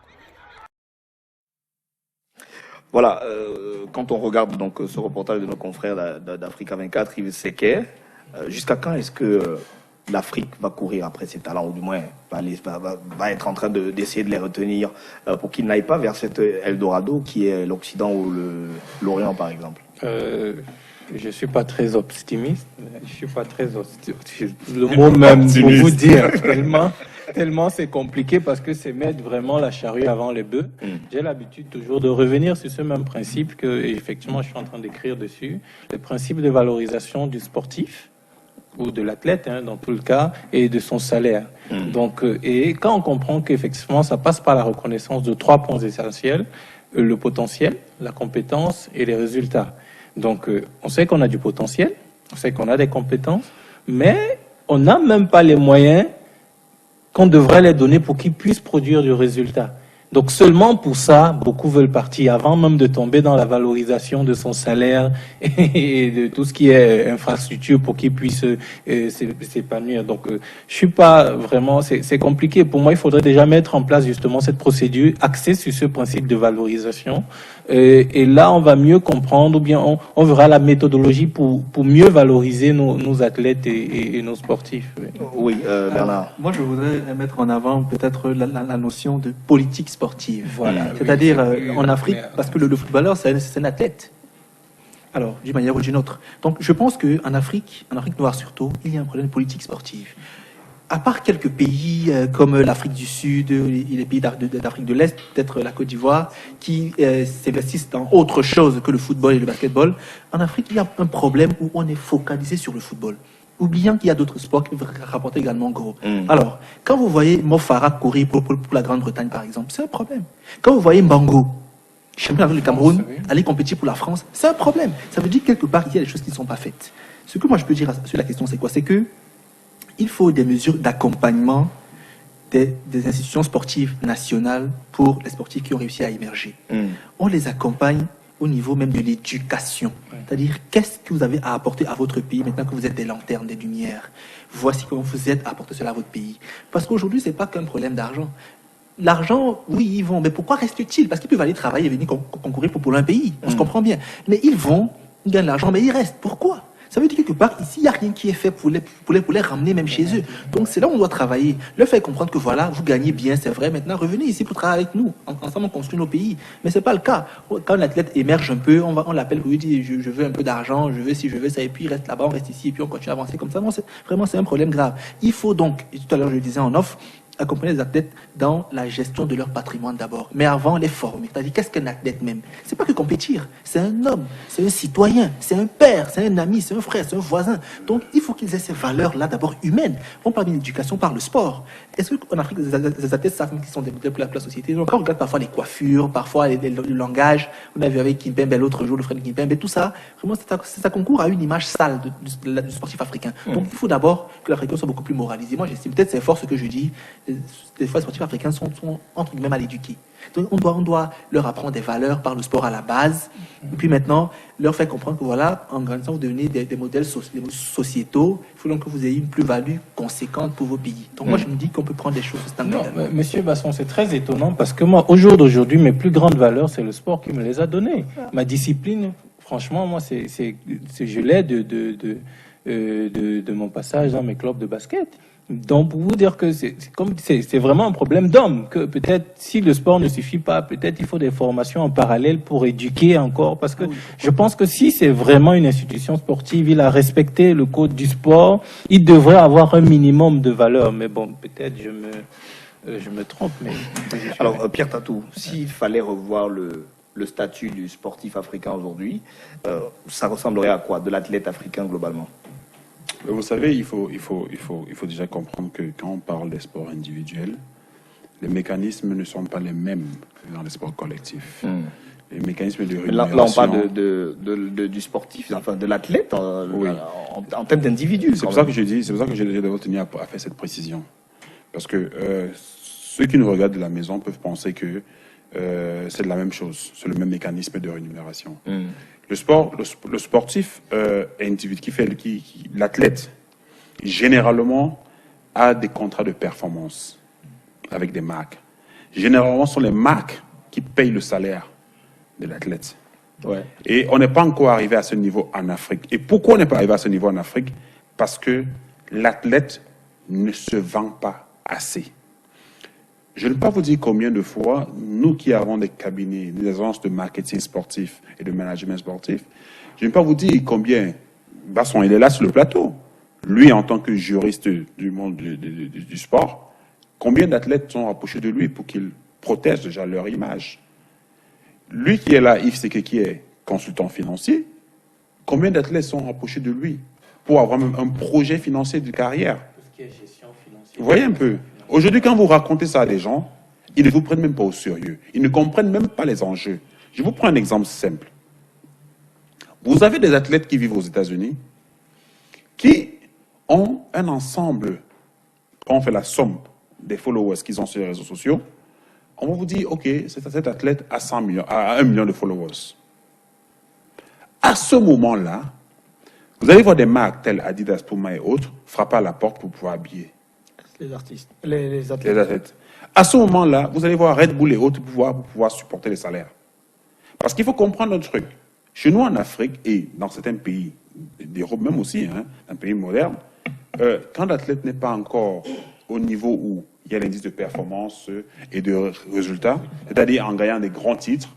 Voilà, quand on regarde donc ce reportage de nos confrères d'Africa 24, Yves Sequet, jusqu'à quand est-ce que l'Afrique va courir après ses talents, ou du moins va être en train d'essayer de les retenir pour qu'ils n'aillent pas vers cet Eldorado qui est l'Occident ou l'Orient par exemple? Je ne suis pas très optimiste. Le mot même pour vous dire, tellement c'est compliqué parce que c'est mettre vraiment la charrue avant les bœufs. J'ai l'habitude toujours de revenir sur ce même principe que, effectivement, je suis en train d'écrire dessus, le principe de valorisation du sportif ou de l'athlète, dans tout le cas, et de son salaire. Donc, et quand on comprend qu'effectivement, ça passe par la reconnaissance de 3 points essentiels, le potentiel, la compétence et les résultats. Donc, on sait qu'on a du potentiel, on sait qu'on a des compétences, mais on n'a même pas les moyens qu'on devrait les donner pour qu'ils puissent produire du résultat. Donc seulement pour ça, beaucoup veulent partir avant même de tomber dans la valorisation de son salaire et de tout ce qui est infrastructure pour qu'il puisse s'épanouir. Donc je suis pas vraiment, c'est compliqué. Pour moi, il faudrait déjà mettre en place justement cette procédure axée sur ce principe de valorisation. Et là, on va mieux comprendre, ou bien on verra la méthodologie pour mieux valoriser nos athlètes et nos sportifs. Oui, Bernard. Moi, je voudrais mettre en avant peut-être la notion de politique sportive. Voilà. C'est-à-dire en Afrique, parce que le footballeur, c'est un athlète. Alors, d'une manière ou d'une autre. Donc, je pense qu'en Afrique noire surtout, il y a un problème de politique sportive. à part quelques pays comme l'Afrique du Sud, les pays d'Afrique de l'Est, peut-être la Côte d'Ivoire, qui s'investissent dans autre chose que le football et le basketball, en Afrique, il y a un problème où on est focalisé sur le football, oubliant qu'il y a d'autres sports qui peuvent rapporter également gros. Alors, quand vous voyez Mo Farah courir pour la Grande-Bretagne, par exemple, c'est un problème. Quand vous voyez Mbango, champion du Cameroun, aller compétir pour la France, c'est un problème. Ça veut dire quelque part qu'il y a des choses qui ne sont pas faites. Ce que moi je peux dire sur la question, c'est quoi? C'est que il faut des mesures d'accompagnement des institutions sportives nationales pour les sportifs qui ont réussi à émerger. On les accompagne au niveau même de l'éducation. C'est-à-dire, qu'est-ce que vous avez à apporter à votre pays maintenant que vous êtes des lanternes, des lumières? Voici comment vous êtes à apporter cela à votre pays. Parce qu'aujourd'hui, ce n'est pas qu'un problème d'argent. L'argent, oui, ils vont. Mais pourquoi restent-ils? Parce qu'ils peuvent aller travailler et venir concourir pour un pays. On se comprend bien. Mais ils vont, ils gagnent l'argent, mais ils restent. Pourquoi? Ça veut dire quelque part, ici, il n'y a rien qui est fait pour les ramener même chez eux. Donc, c'est là où on doit travailler. Leur faire comprendre que voilà, vous gagnez bien, c'est vrai. Maintenant, revenez ici pour travailler avec nous. Ensemble, on construit nos pays. Mais ce n'est pas le cas. Quand un athlète émerge un peu, on l'appelle pour lui dire je veux un peu d'argent, je veux si je veux ça, et puis il reste là-bas, on reste ici, et puis on continue à avancer comme ça. Non, c'est un problème grave. Il faut donc, et tout à l'heure, je le disais en off, accompagner les athlètes dans la gestion de leur patrimoine d'abord. Mais avant, les former. C'est-à-dire, qu'est-ce qu'un athlète même? C'est pas que compétir. C'est un homme, c'est un citoyen, c'est un père, c'est un ami, c'est un frère, c'est un voisin. Donc, il faut qu'ils aient ces valeurs-là d'abord humaines. On parle d'éducation par le sport. Est-ce qu'en Afrique, les athlètes savent qu'ils sont des modèles pour la société? Donc, quand on regarde parfois les coiffures, parfois le langage, on a vu avec Kimpembe l'autre jour, le frère de Kimpembe, tout ça, vraiment, ça concourt à une image sale du sportif africain. Donc, il faut d'abord que l'Africain soit beaucoup plus moralisé. Moi, j'estime peut-être c'est fort ce que je dis. Des fois, les sportifs africains sont entre guillemets mal éduqués. Donc, on doit leur apprendre des valeurs par le sport à la base. Et puis maintenant, leur faire comprendre que voilà, en grandissant, vous devenez des modèles sociétaux. Il faut donc que vous ayez une plus-value conséquente pour vos pays. Donc, moi, je me dis qu'on peut prendre des choses standards. Monsieur Basson, c'est très étonnant parce que moi, au jour d'aujourd'hui, mes plus grandes valeurs, c'est le sport qui me les a données. Ma discipline, franchement, moi, je l'ai de mon passage dans mes clubs de basket. Donc, pour vous dire que c'est vraiment un problème d'homme, que peut-être si le sport ne suffit pas, peut-être il faut des formations en parallèle pour éduquer encore, parce que je pense que si c'est vraiment une institution sportive, il a respecté le code du sport, il devrait avoir un minimum de valeur. Mais bon, peut-être je me trompe. Mais alors, Pierre Tatou, s'il fallait revoir le statut du sportif africain aujourd'hui, ça ressemblerait à quoi, de l'athlète africain globalement? Vous savez, il faut déjà comprendre que quand on parle des sports individuels, les mécanismes ne sont pas les mêmes que dans les sports collectifs. Les mécanismes de rémunération... Là, on parle du sportif, enfin de l'athlète en termes d'individu. C'est pour ça que je dis, c'est pour ça que je dois tenir à faire cette précision. Parce que ceux qui nous regardent de la maison peuvent penser que c'est de la même chose, c'est le même mécanisme de rémunération. Le sportif individuel, l'athlète, généralement a des contrats de performance avec des marques. Généralement, ce sont les marques qui payent le salaire de l'athlète. Et on n'est pas encore arrivé à ce niveau en Afrique. Et pourquoi on n'est pas arrivé à ce niveau en Afrique? Parce que l'athlète ne se vend pas assez. Je ne vais pas vous dire combien de fois, nous qui avons des cabinets, des agences de marketing sportif et de management sportif, je ne vais pas vous dire combien, Basson, il est là sur le plateau. Lui, en tant que juriste du monde du sport, combien d'athlètes sont approchés de lui pour qu'il protège déjà leur image? Lui qui est là, Yves Seke, qui est consultant financier, combien d'athlètes sont approchés de lui pour avoir même un projet financier de carrière? Tout ce qui est gestion financière. Vous voyez un peu? Aujourd'hui, quand vous racontez ça à des gens, ils ne vous prennent même pas au sérieux. Ils ne comprennent même pas les enjeux. Je vous prends un exemple simple. Vous avez des athlètes qui vivent aux États-Unis qui ont un ensemble, quand on fait la somme des followers qu'ils ont sur les réseaux sociaux, on va vous dire, OK, cet athlète a 100 millions, a 1 million de followers. À ce moment-là, vous allez voir des marques telles Adidas, Puma et autres frapper à la porte pour pouvoir habiller les artistes, les athlètes. Les athlètes. À ce moment-là, vous allez voir Red Bull et autres pour pouvoir supporter les salaires. Parce qu'il faut comprendre un truc. Chez nous en Afrique et dans certains pays d'Europe même aussi, un pays moderne, quand l'athlète n'est pas encore au niveau où il y a l'indice de performance et de résultats, c'est-à-dire en gagnant des grands titres,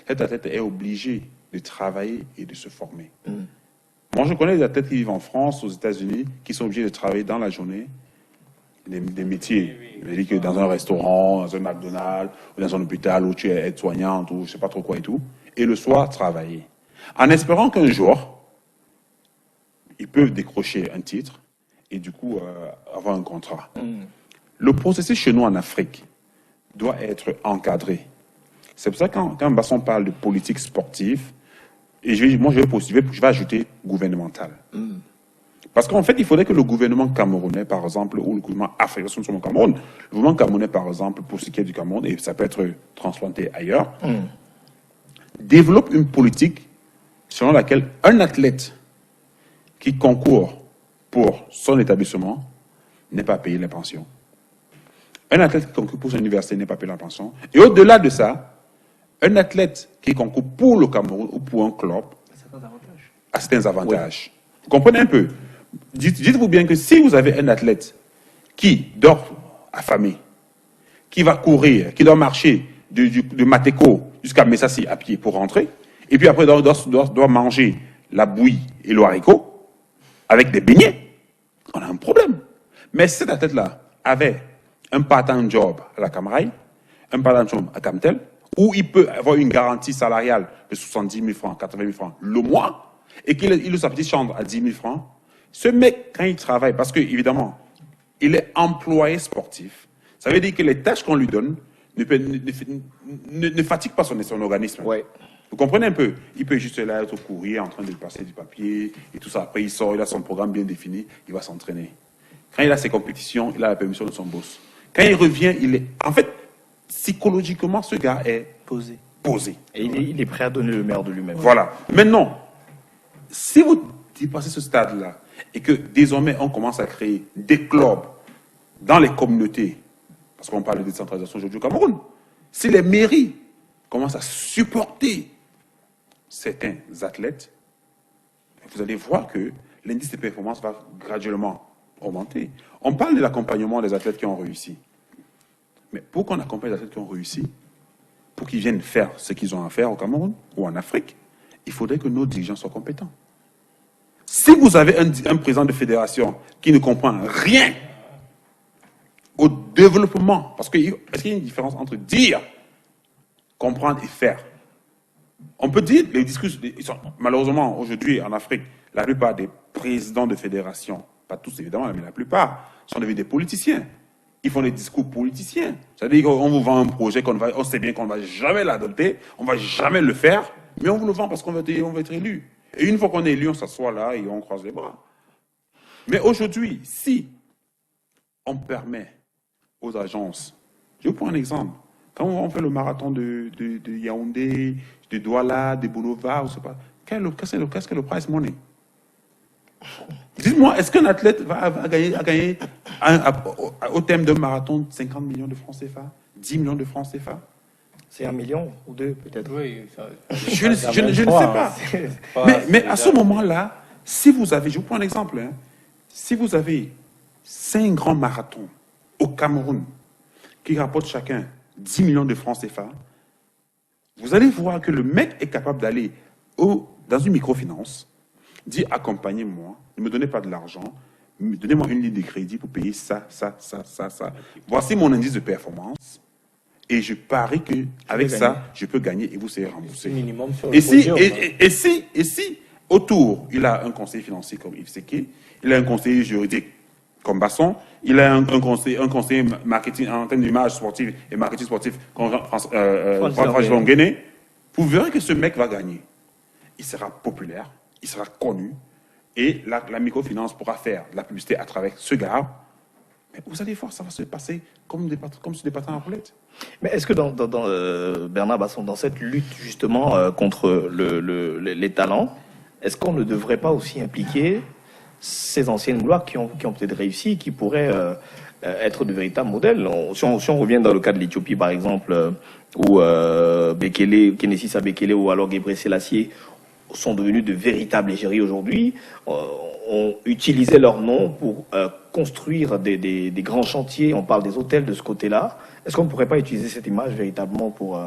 cet athlète est obligé de travailler et de se former. Moi, je connais des athlètes qui vivent en France, aux États-Unis, qui sont obligés de travailler dans la journée des métiers. C'est-à-dire que dans un restaurant, dans un McDonald's, ou dans un hôpital où tu es aide-soignante, ou je sais pas trop quoi et tout, et le soir, travailler. En espérant qu'un jour, ils peuvent décrocher un titre et du coup avoir un contrat. Le processus chez nous en Afrique doit être encadré. C'est pour ça que quand Basson parle de politique sportive, et je vais ajouter gouvernementale. Parce qu'en fait, il faudrait que le gouvernement camerounais, par exemple, ou le gouvernement africain sur le Cameroun, le gouvernement camerounais, par exemple, pour ce qui est du Cameroun, et ça peut être transplanté ailleurs, développe une politique selon laquelle un athlète qui concourt pour son établissement n'est pas payé la pension. Un athlète qui concourt pour son université n'est pas payé la pension. Et au-delà de ça, un athlète qui concourt pour le Cameroun ou pour un club a certains avantages. Oui. Vous comprenez un peu? Dites-vous bien que si vous avez un athlète qui dort affamé, qui va courir, qui doit marcher de Mateko jusqu'à Messassi à pied pour rentrer, et puis après doit manger la bouillie et le haricot avec des beignets, on a un problème. Mais si cet athlète-là avait un part-time job à la Camaraï, un part-time job à Camtel, où il peut avoir une garantie salariale de 70 000 francs, 80 000 francs le mois, et qu'il a sa petite chambre à 10 000 francs, ce mec, quand il travaille, parce que évidemment, il est employé sportif, ça veut dire que les tâches qu'on lui donne ne fatiguent pas son organisme. Ouais. Vous comprenez un peu? Il peut juste là être au courrier, en train de passer du papier, et tout ça. Après, il sort, il a son programme bien défini, il va s'entraîner. Quand il a ses compétitions, il a la permission de son boss. Quand il revient, en fait, psychologiquement, ce gars est posé. Et il est prêt à donner le meilleur de lui-même. Voilà. Maintenant, si vous dépassez ce stade-là, et que désormais, on commence à créer des clubs dans les communautés, parce qu'on parle de décentralisation aujourd'hui au Cameroun, si les mairies commencent à supporter certains athlètes, vous allez voir que l'indice de performance va graduellement augmenter. On parle de l'accompagnement des athlètes qui ont réussi. Mais pour qu'on accompagne les athlètes qui ont réussi, pour qu'ils viennent faire ce qu'ils ont à faire au Cameroun ou en Afrique, il faudrait que nos dirigeants soient compétents. Si vous avez un président de fédération qui ne comprend rien au développement, parce est-ce qu'il y a une différence entre dire, comprendre et faire? On peut dire, les discours, malheureusement, aujourd'hui, en Afrique, la plupart des présidents de fédération, pas tous évidemment, mais la plupart, sont devenus des politiciens. Ils font des discours politiciens. C'est-à-dire qu'on vous vend un projet on sait bien qu'on ne va jamais l'adopter, on ne va jamais le faire, mais on vous le vend parce qu'on va être élu. Et une fois qu'on est élu, on s'assoit là et on croise les bras. Mais aujourd'hui, si on permet aux agences, je vous prends un exemple, quand on fait le marathon de Yaoundé, de Douala, de Boulova, qu'est-ce que le prize money? Dites-moi, est-ce qu'un athlète va gagner au thème d'un marathon 50 millions de francs CFA, 10 millions de francs CFA? C'est 1 million ou 2 peut-être. Oui, je ne sais pas. Mais à ce moment-là, si vous avez, je vous prends un exemple, si vous avez 5 grands marathons au Cameroun qui rapportent chacun 10 millions de francs CFA, vous allez voir que le mec est capable d'aller dans une microfinance, dire accompagnez-moi, ne me donnez pas de l'argent, donnez-moi une ligne de crédit pour payer ça. Voici mon indice de performance. Et je parie qu'avec ça, je peux gagner et vous serez remboursé. Minimum sur Et si, autour, il a un conseiller financier comme Yves Seke, il a un conseiller juridique comme Basson, il a un conseiller marketing en termes d'image sportive et marketing sportif comme François Longuené, vous verrez que ce mec va gagner. Il sera populaire, il sera connu, et la microfinance pourra faire de la publicité à travers ce gars. Mais vous allez voir, ça va se passer comme sur des patins à roulettes. Mais est-ce que Bernard Basson, dans cette lutte justement contre les talents, est-ce qu'on ne devrait pas aussi impliquer ces anciennes gloires qui ont peut-être réussi, qui pourraient être de véritables modèles? Si on revient dans le cas de l'Éthiopie par exemple, où Kenenisa Bekele ou alors Gebre Selassie sont devenus de véritables égéries aujourd'hui, ont utilisé leur nom pour construire des grands chantiers. On parle des hôtels de ce côté-là. Est-ce qu'on ne pourrait pas utiliser cette image véritablement pour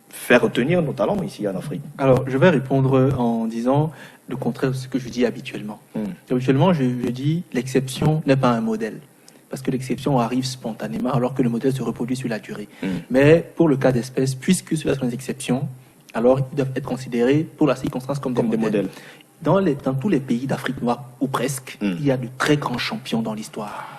faire retenir nos talents ici en Afrique? Alors, je vais répondre en disant le contraire de ce que je dis habituellement. Habituellement, je dis l'exception n'est pas un modèle. Parce que l'exception arrive spontanément alors que le modèle se reproduit sur la durée. Mais pour le cas d'espèce, puisque cela sont des exceptions, alors ils doivent être considérés pour la circonstance comme des modèles. Dans tous les pays d'Afrique noire, ou presque, il y a de très grands champions dans l'histoire.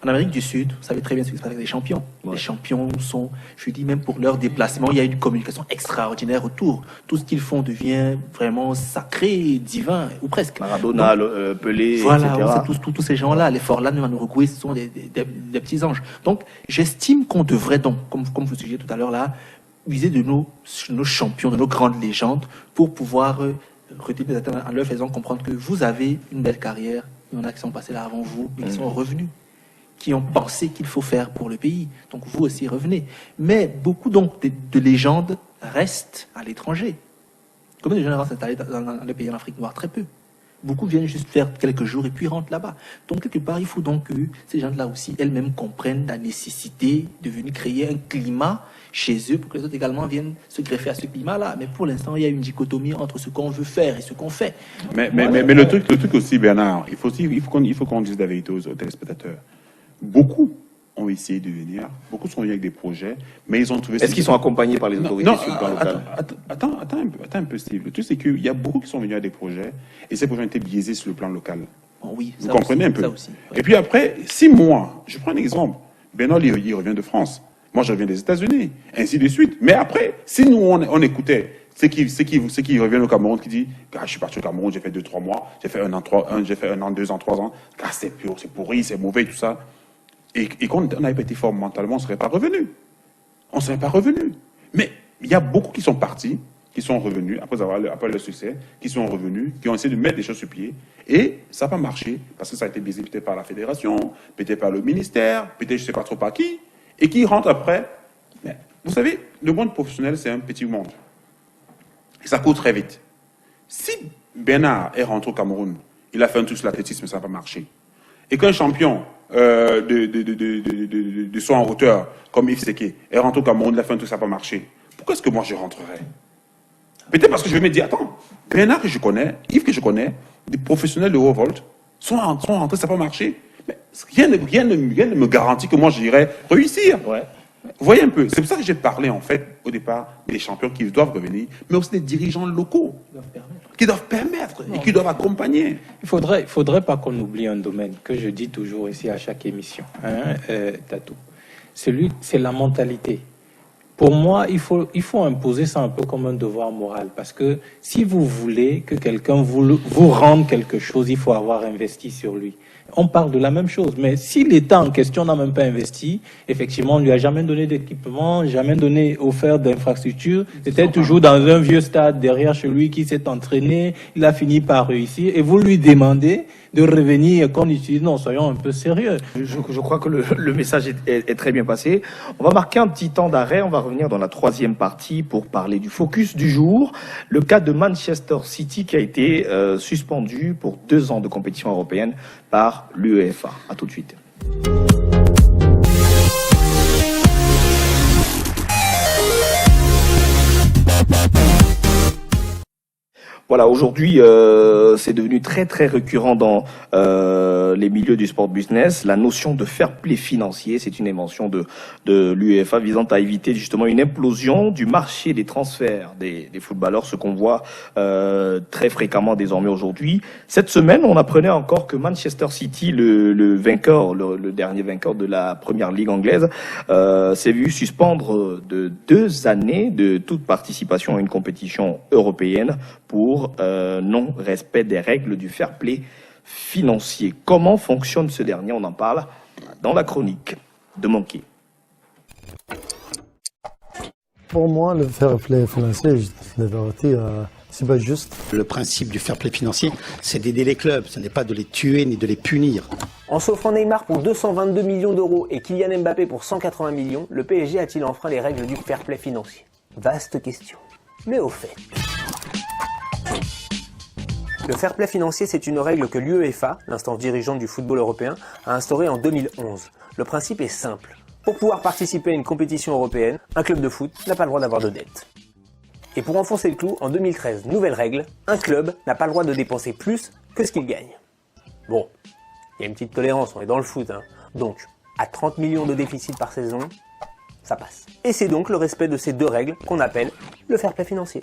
En Amérique du Sud, vous savez très bien ce qui se passe avec les champions. Les champions sont, je dis même pour leur déplacement, il y a une communication extraordinaire autour. Tout ce qu'ils font devient vraiment sacré, divin, ou presque. Maradona, Pelé, voilà, etc. Tous ces gens-là, les Forlan, Manu Rugwe, ce sont des petits anges. Donc, j'estime qu'on devrait donc, comme vous suggérez tout à l'heure là, user de nos champions, de nos grandes légendes, pour pouvoir retenir les athlètes en leur faisant comprendre que vous avez une belle carrière, il y en a qui sont passés là avant vous, mais qui sont revenus, qui ont pensé qu'il faut faire pour le pays. Donc vous aussi revenez. Mais beaucoup donc de légendes restent à l'étranger. Combien de gens sont installés dans le pays en Afrique noire? Très peu. Beaucoup viennent juste faire quelques jours et puis rentrent là-bas. Donc quelque part, il faut donc que ces gens-là aussi elles-mêmes comprennent la nécessité de venir créer un climat chez eux pour que les autres également viennent se greffer à ce climat-là. Mais pour l'instant, il y a une dichotomie entre ce qu'on veut faire et ce qu'on fait. Mais le truc aussi, Bernard, il faut qu'on dise la vérité aux téléspectateurs. Beaucoup ont essayé de venir, beaucoup sont venus avec des projets, mais ils ont trouvé... Est-ce qu'ils sont accompagnés par les autorités sur le plan local? Attends un peu, Steve. Le truc, c'est qu'il y a beaucoup qui sont venus avec des projets, et ces projets ont été biaisés sur le plan local. Oui, vous comprenez aussi, un peu. Aussi, ouais. Et puis après, 6 mois, je prends un exemple. Bernard, il revient de France. Moi, je reviens des États-Unis, ainsi de suite. Mais après, si nous, on écoutait ceux qui reviennent au Cameroun, qui disent, je suis parti au Cameroun, j'ai fait 2-3 mois, j'ai fait un an, 2 ans, 3 ans, c'est pur, c'est pourri, c'est mauvais, tout ça. Et quand on n'avait pas été fort mentalement, on ne serait pas revenu. On ne serait pas revenu. Mais il y a beaucoup qui sont partis, qui sont revenus, après le succès, qui sont revenus, qui ont essayé de mettre des choses sur pied. Et ça n'a pas marché, parce que ça a été biaisé peut-être par la fédération, peut-être par le ministère, peut-être je ne sais pas trop par qui, et qui rentrent après. Mais vous savez, le monde professionnel, c'est un petit monde. Et ça court très vite. Si Bernard est rentré au Cameroun, il a fait un truc sur l'athlétisme, ça n'a pas marché. Et qu'un champion de saut en hauteur, comme Yves Seke, est rentré au Cameroun, il a fait un truc, ça n'a pas marché. Pourquoi est-ce que moi je rentrerais? Peut-être parce que je vais me dire, attends, Bernard que je connais, Yves que je connais, des professionnels de haut volt, sont rentrés, ça n'a pas marché. Mais rien ne me garantit que moi j'irai réussir. Ouais. Vous voyez un peu, c'est pour ça que j'ai parlé en fait au départ des champions qui doivent revenir, mais aussi des dirigeants locaux qui doivent permettre et qui doivent accompagner. Il faudrait pas qu'on oublie un domaine que je dis toujours ici à chaque émission, Tatou. C'est la mentalité. Pour moi, il faut imposer ça un peu comme un devoir moral, parce que si vous voulez que quelqu'un vous rende quelque chose, il faut avoir investi sur lui. On parle de la même chose, mais si l'État en question n'a même pas investi, effectivement, on ne lui a jamais donné d'équipement, jamais offert d'infrastructures. C'était toujours dans un vieux stade derrière chez lui qui s'est entraîné, il a fini par réussir, et vous lui demandez de revenir et qu'on utilise. Non, soyons un peu sérieux. Je crois que le message est très bien passé. On va marquer un petit temps d'arrêt, on va revenir dans la troisième partie pour parler du focus du jour. Le cas de Manchester City qui a été suspendu pour 2 ans de compétition européenne par l'UEFA. À tout de suite. Voilà, aujourd'hui, c'est devenu très très récurrent dans les milieux du sport business. La notion de fair play financier, c'est une invention de l'UEFA visant à éviter justement une implosion du marché des transferts des footballeurs, ce qu'on voit très fréquemment désormais aujourd'hui. Cette semaine, on apprenait encore que Manchester City, le vainqueur, le dernier vainqueur de la première ligue anglaise, s'est vu suspendre de 2 années de toute participation à une compétition européenne pour non-respect des règles du fair play financier. Comment fonctionne ce dernier? On en parle dans la chronique de Monkey. Pour moi, le fair play financier, la vérité, c'est pas juste. Le principe du fair play financier, c'est d'aider les clubs, ce n'est pas de les tuer ni de les punir. En s'offrant Neymar pour 222 millions d'euros et Kylian Mbappé pour 180 millions, le PSG a-t-il enfreint les règles du fair play financier? Vaste question. Mais au fait... Le fair play financier, c'est une règle que l'UEFA, l'instance dirigeante du football européen, a instaurée en 2011. Le principe est simple. Pour pouvoir participer à une compétition européenne, un club de foot n'a pas le droit d'avoir de dette. Et pour enfoncer le clou, en 2013, nouvelle règle, un club n'a pas le droit de dépenser plus que ce qu'il gagne. Bon, il y a une petite tolérance, on est dans le foot, hein. Donc, à 30 millions de déficit par saison, ça passe. Et c'est donc le respect de ces deux règles qu'on appelle le fair play financier.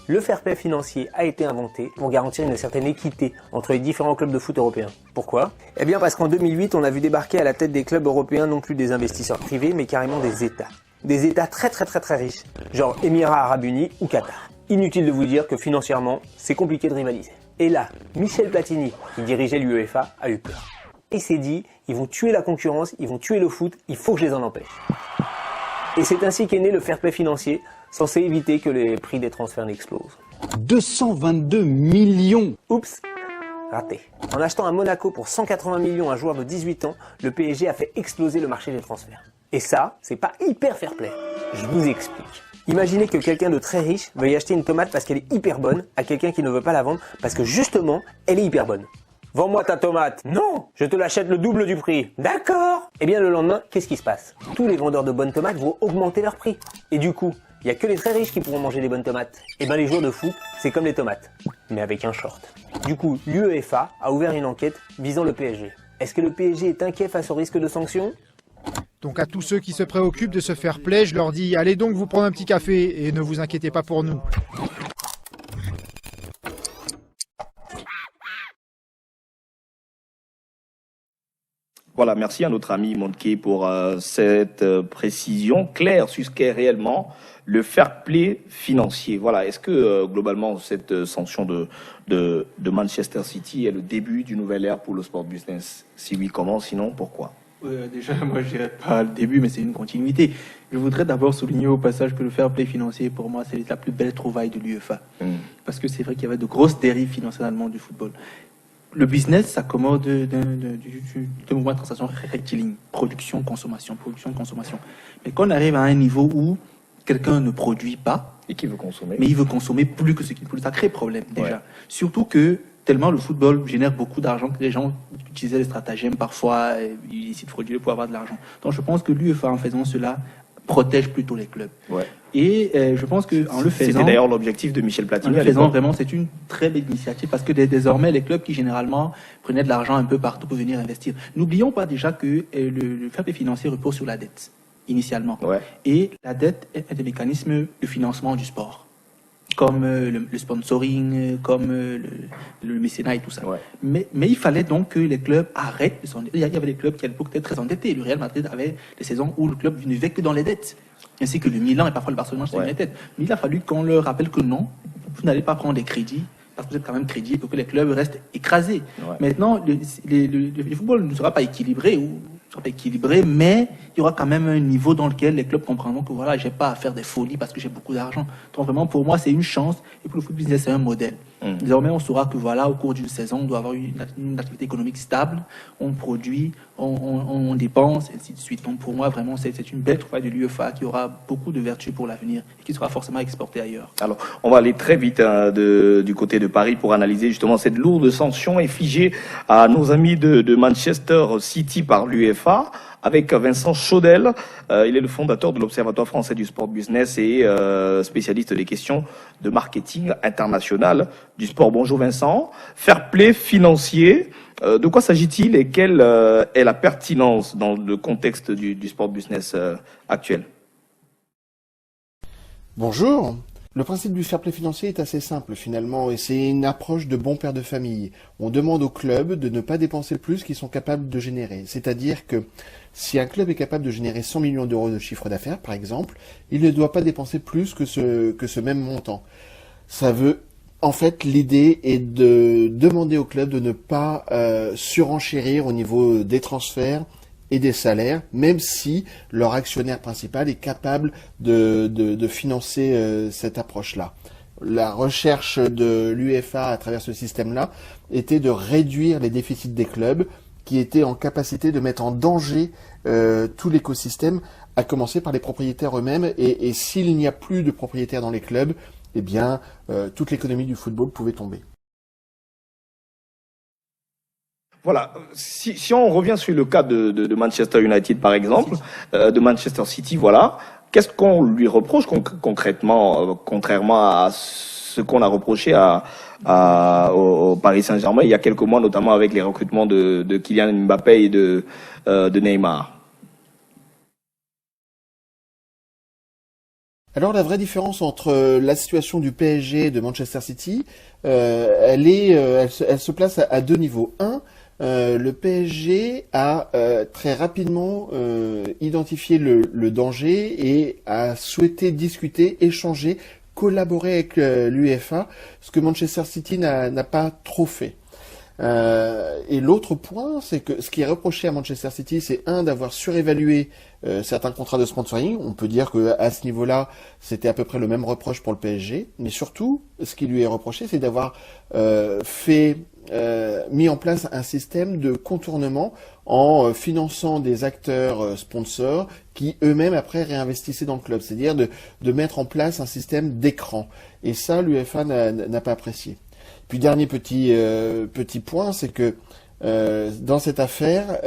Le fair play financier a été inventé pour garantir une certaine équité entre les différents clubs de foot européens. Pourquoi ? Eh bien parce qu'en 2008, on a vu débarquer à la tête des clubs européens non plus des investisseurs privés, mais carrément des États. Des États très riches, genre Émirats Arabes Unis ou Qatar. Inutile de vous dire que financièrement, c'est compliqué de rivaliser. Et là, Michel Platini, qui dirigeait l'UEFA, a eu peur. Et s'est dit, ils vont tuer la concurrence, ils vont tuer le foot, il faut que je les en empêche. Et c'est ainsi qu'est né le fair play financier, censé éviter que les prix des transferts n'explosent. 222 millions. Oups, raté. En achetant à Monaco pour 180 millions un joueur de 18 ans, le PSG a fait exploser le marché des transferts. Et ça, c'est pas hyper fair play. Je vous explique. Imaginez que quelqu'un de très riche veuille acheter une tomate parce qu'elle est hyper bonne à quelqu'un qui ne veut pas la vendre parce que justement, elle est hyper bonne. Vends-moi ta tomate. Non, je te l'achète le double du prix. D'accord. Eh bien le lendemain, qu'est-ce qui se passe ? Tous les vendeurs de bonnes tomates vont augmenter leur prix. Et du coup, il n'y a que les très riches qui pourront manger des bonnes tomates. Et bien les joueurs de foot, c'est comme les tomates, mais avec un short. Du coup, l'UEFA a ouvert une enquête visant le PSG. Est-ce que le PSG est inquiet face au risque de sanctions ? Donc à tous ceux qui se préoccupent de ce fair play, je leur dis, allez donc vous prendre un petit café et ne vous inquiétez pas pour nous. Voilà, merci à notre ami Montke pour cette précision claire sur ce qu'est réellement le fair play financier. Voilà, est-ce que globalement cette sanction de Manchester City est le début d'une nouvelle ère pour le sport business ? Si oui, comment ? Sinon, pourquoi ? Déjà, moi je dirais pas le début, mais c'est une continuité. Je voudrais d'abord souligner au passage que le fair play financier, pour moi, c'est la plus belle trouvaille de l'UEFA. Parce que c'est vrai qu'il y avait de grosses dérives financières dans le monde du football. Le business s'accommode du mouvement de transaction rectiligne, production, consommation. Mais quand on arrive à un niveau où quelqu'un ne produit pas, et qui veut consommer, mais il veut consommer plus que ce qu'il produit, ça crée problème déjà. Ouais. Surtout que tellement le football génère beaucoup d'argent que les gens utilisaient les stratagèmes parfois illicites, frauduleux pour avoir de l'argent. Donc je pense que l'UEFA, en faisant cela, protège plutôt les clubs. Ouais. Et je pense qu'en le faisant... C'était d'ailleurs l'objectif de Michel Platini. En le faisant, vraiment, c'est une très belle initiative parce que désormais, les clubs qui généralement prenaient de l'argent un peu partout pour venir investir. N'oublions pas déjà que le fair play financier repose sur la dette, initialement. Ouais. Et la dette est un des mécanismes de financement du sport. Comme le sponsoring, comme le mécénat et tout ça. Ouais. Mais il fallait donc que les clubs arrêtent de s'endetter. Il y avait des clubs qui à l'époque étaient très endettés. Le Real Madrid avait des saisons où le club ne vivait que dans les dettes. Ainsi que le Milan et parfois le Barcelone dans les dettes. Mais il a fallu qu'on leur rappelle que non, vous n'allez pas prendre des crédits, parce que vous êtes quand même crédible pour que les clubs restent écrasés. Ouais. Maintenant, le football ne sera pas équilibré, mais il y aura quand même un niveau dans lequel les clubs comprendront que voilà, j'ai pas à faire des folies parce que j'ai beaucoup d'argent. Donc vraiment, pour moi, c'est une chance, et pour le foot business, c'est un modèle. Désormais, on saura que voilà, au cours d'une saison, on doit avoir une activité économique stable, on produit, on dépense, et ainsi de suite. Donc pour moi, vraiment, c'est une belle trouvaille de l'UEFA qui aura beaucoup de vertus pour l'avenir et qui sera forcément exportée ailleurs. Alors, on va aller très vite du côté de Paris pour analyser justement cette lourde sanction infligée à nos amis de Manchester City par l'UEFA. Avec Vincent Chaudel, il est le fondateur de l'Observatoire français du sport business et spécialiste des questions de marketing international du sport. Bonjour Vincent. Fair play financier, de quoi s'agit-il et quelle est la pertinence dans le contexte du sport business actuel ? Bonjour. Le principe du fair play financier est assez simple finalement et c'est une approche de bon père de famille. On demande aux clubs de ne pas dépenser plus qu'ils sont capables de générer. C'est-à-dire que si un club est capable de générer 100 millions d'euros de chiffre d'affaires par exemple, il ne doit pas dépenser plus que ce même montant. Ça veut... En fait, l'idée est de demander aux clubs de ne pas surenchérir au niveau des transferts et des salaires, même si leur actionnaire principal est capable de financer cette approche-là. La recherche de l'UEFA à travers ce système-là était de réduire les déficits des clubs qui étaient en capacité de mettre en danger tout l'écosystème, à commencer par les propriétaires eux-mêmes. Et s'il n'y a plus de propriétaires dans les clubs, eh bien, toute l'économie du football pouvait tomber. Voilà, si on revient sur le cas de Manchester United par exemple, de Manchester City, voilà, qu'est-ce qu'on lui reproche concrètement, contrairement à ce qu'on a reproché au Paris Saint-Germain il y a quelques mois, notamment avec les recrutements de Kylian Mbappé et de Neymar? Alors la vraie différence entre la situation du PSG et de Manchester City, elle se place à deux niveaux. Un, le PSG a très rapidement identifié le danger et a souhaité discuter, échanger, collaborer avec l'UEFA, ce que Manchester City n'a pas trop fait. Et l'autre point, c'est que ce qui est reproché à Manchester City, c'est d'avoir surévalué certains contrats de sponsoring. On peut dire que à ce niveau-là, c'était à peu près le même reproche pour le PSG. Mais surtout, ce qui lui est reproché, c'est d'avoir mis en place un système de contournement en finançant des acteurs sponsors qui eux-mêmes après réinvestissaient dans le club. C'est-à-dire de mettre en place un système d'écran. Et ça, l'UEFA n'a pas apprécié. Puis dernier petit point, c'est que dans cette affaire,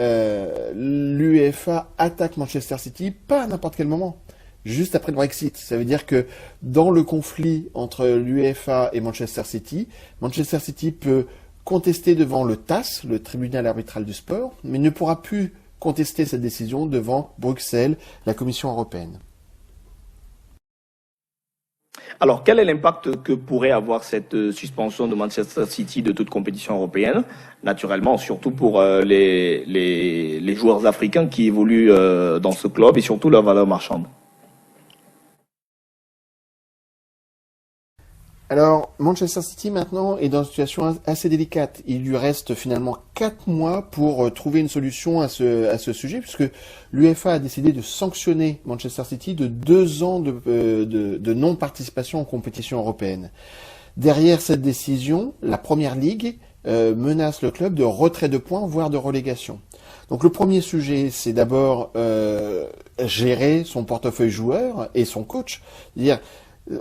l'UEFA attaque Manchester City pas à n'importe quel moment, juste après le Brexit. Ça veut dire que dans le conflit entre l'UEFA et Manchester City peut contester devant le TAS, le tribunal arbitral du sport, mais ne pourra plus contester cette décision devant Bruxelles, la Commission européenne. Alors, quel est l'impact que pourrait avoir cette suspension de Manchester City de toute compétition européenne? Naturellement, surtout pour les joueurs africains qui évoluent dans ce club et surtout leur valeur marchande. Alors, Manchester City maintenant est dans une situation assez délicate. Il lui reste finalement 4 mois pour trouver une solution à ce sujet, puisque l'UEFA a décidé de sanctionner Manchester City de 2 ans de non-participation en compétition européenne. Derrière cette décision, la Première Ligue menace le club de retrait de points, voire de relégation. Donc le premier sujet, c'est d'abord gérer son portefeuille joueur et son coach. C'est-à-dire,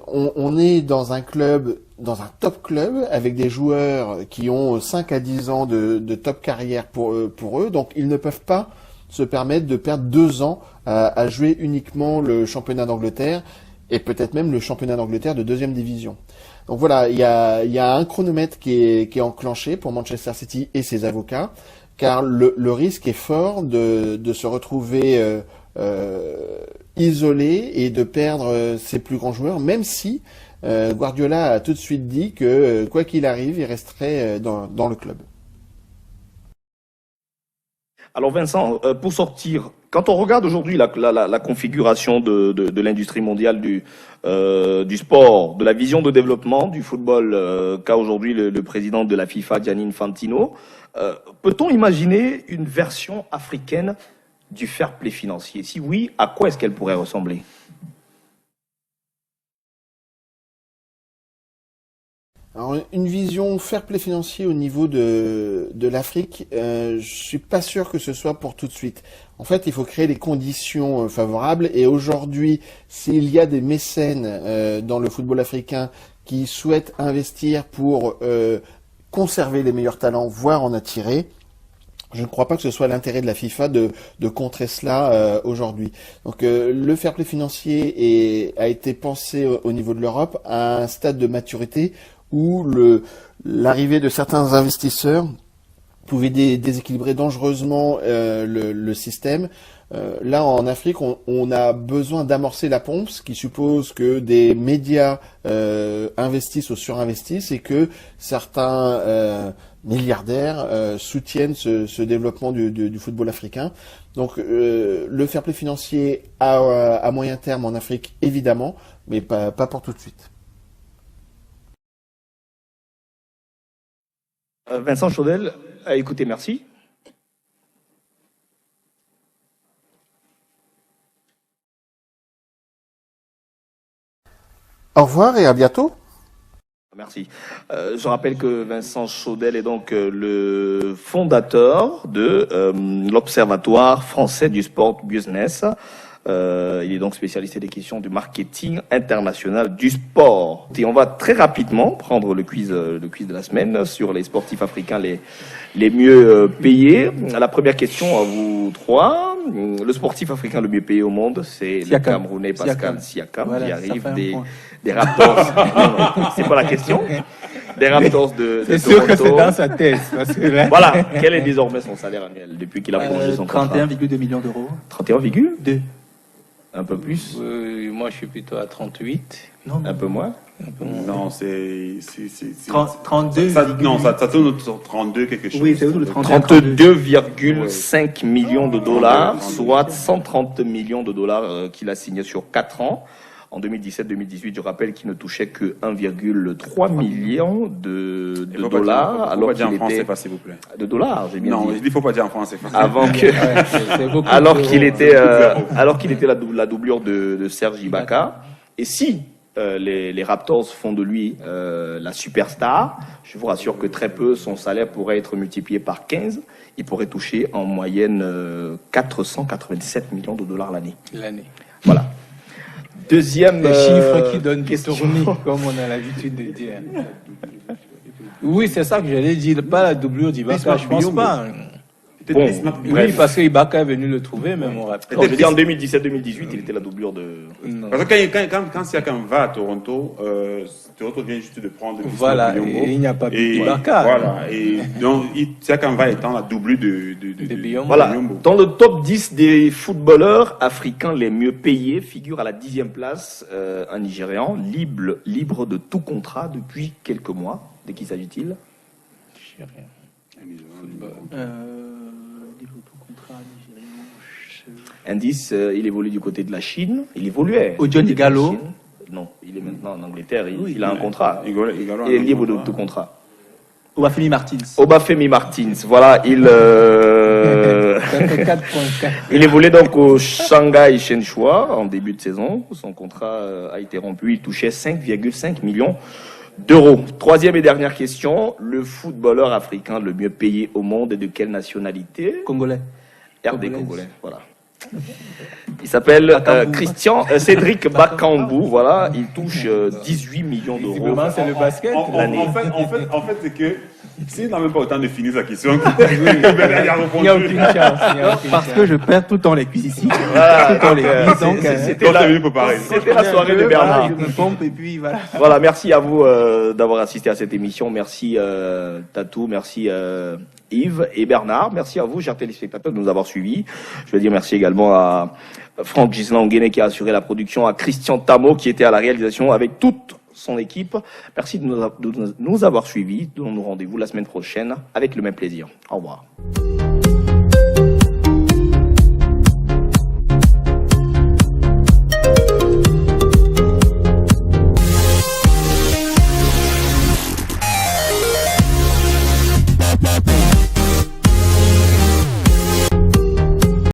on est dans un club, dans un top club, avec des joueurs qui ont 5 à 10 ans de top carrière pour eux, donc ils ne peuvent pas se permettre de perdre 2 ans à jouer uniquement le championnat d'Angleterre et peut-être même le championnat d'Angleterre de 2e division. Donc voilà, il y a un chronomètre qui est enclenché pour Manchester City et ses avocats, car le risque est fort de se retrouver isolé et de perdre ses plus grands joueurs, même si Guardiola a tout de suite dit que quoi qu'il arrive, il resterait dans le club. Alors Vincent, pour sortir, quand on regarde aujourd'hui la configuration de l'industrie mondiale du sport, de la vision de développement du football qu'a aujourd'hui le président de la FIFA, Gianni Infantino, peut-on imaginer une version africaine du fair play financier? Si oui, à quoi est-ce qu'elle pourrait ressembler? Alors, une vision fair play financier au niveau de l'Afrique, je suis pas sûr que ce soit pour tout de suite. En fait, il faut créer les conditions favorables, et aujourd'hui, s'il y a des mécènes dans le football africain qui souhaitent investir pour conserver les meilleurs talents, voire en attirer, je ne crois pas que ce soit l'intérêt de la FIFA de contrer cela aujourd'hui. Donc le fair play financier a été pensé au niveau de l'Europe à un stade de maturité où l'arrivée de certains investisseurs pouvait déséquilibrer dangereusement le système. Là, en Afrique, on a besoin d'amorcer la pompe, ce qui suppose que des médias investissent ou surinvestissent et que certains milliardaires soutiennent ce développement du football africain. Donc le fair play financier à moyen terme en Afrique, évidemment, mais pas pour tout de suite. Vincent Chaudel, écoutez, merci. Au revoir et à bientôt. Merci. Je rappelle que Vincent Chaudel est donc le fondateur de l'Observatoire français du sport business. Il est donc spécialiste des questions du marketing international du sport. Et on va très rapidement prendre le quiz de la semaine sur les sportifs africains les mieux payés. La première question à vous trois. Le sportif africain le mieux payé au monde, c'est le Camerounais Pascal Siakam, voilà, qui arrive des Raptors. Non, c'est pas la question. Des Raptors de c'est Toronto. sûr que c'est dans sa tête. Parce que là... Voilà. Quel est désormais son salaire annuel depuis qu'il a prolongé son contrat? 31,2 millions d'euros. 31,2. Un peu plus. Moi, je suis plutôt à 38. Non, un peu moins. Non, c'est 32. Non, ça tourne autour de 32 quelque chose. Oui, c'est autour de 32,5 millions de dollars, soit 130 millions de dollars qu'il a signé sur 4 ans. En 2017-2018, je rappelle qu'il ne touchait que 1,3 million de dollars, alors qu'il était s'il vous plaît. De dollars, j'ai bien dit. Non, il faut pas dire en français. Avant que, alors qu'il était la doublure de Serge Ibaka. Et si les Raptors font de lui la superstar, je vous rassure que très peu, son salaire pourrait être multiplié par 15. Il pourrait toucher en moyenne 497 millions de dollars l'année. Voilà. Deuxième chiffre qui donne des tournis, comme on a l'habitude de dire. Oui, c'est ça que j'allais dire, pas la doublure d'Ibaka, je pense pas. Bon, oui, parce que Ibaka est venu le trouver, même on rappelle. Je dis en 2017-2018, il était la doublure de... Parce que quand Siakam va à Toronto, Toronto vient juste de prendre... Voilà, et il n'y a pas Ibaka. Voilà, et donc Siakam va étant la doublure de Biombo. Voilà, dans le top 10 des footballeurs africains les mieux payés, figure à la 10e place un Nigérian, libre de tout contrat depuis quelques mois. De qui s'agit-il? Indice, il évolue du côté de la Chine. Il évoluait. Johnny Gallo. Non, il est maintenant en Angleterre. Il a un contrat. Il est libre de tout contrat. Obafemi Martins. Obafemi Martins. Voilà, il évoluait donc au Shanghai Shenhua en début de saison. Son contrat a été rompu. Il touchait 5,5 millions d'euros. Troisième et dernière question. Le footballeur africain le mieux payé au monde est de quelle nationalité? Congolais. RD Congolais, voilà. Il s'appelle Cédric Bakambu, voilà, il touche 18 millions d'euros. C'est le basket. En fait, c'est que s'il n'a même pas autant de finir sa question, il n'y a aucune chance. Parce que je perds tout le temps les quiz ici. C'était la soirée de Bernard. Je me pompe et puis voilà. Voilà, merci à vous d'avoir assisté à cette émission. Merci Tatou, merci Yves et Bernard. Merci à vous, chers téléspectateurs, de nous avoir suivis. Je veux dire merci également à Franck Gislain Nguéné qui a assuré la production, à Christian Tamo qui était à la réalisation avec toute son équipe. Merci de nous avoir suivis. Donnons-nous rendez-vous la semaine prochaine avec le même plaisir. Au revoir.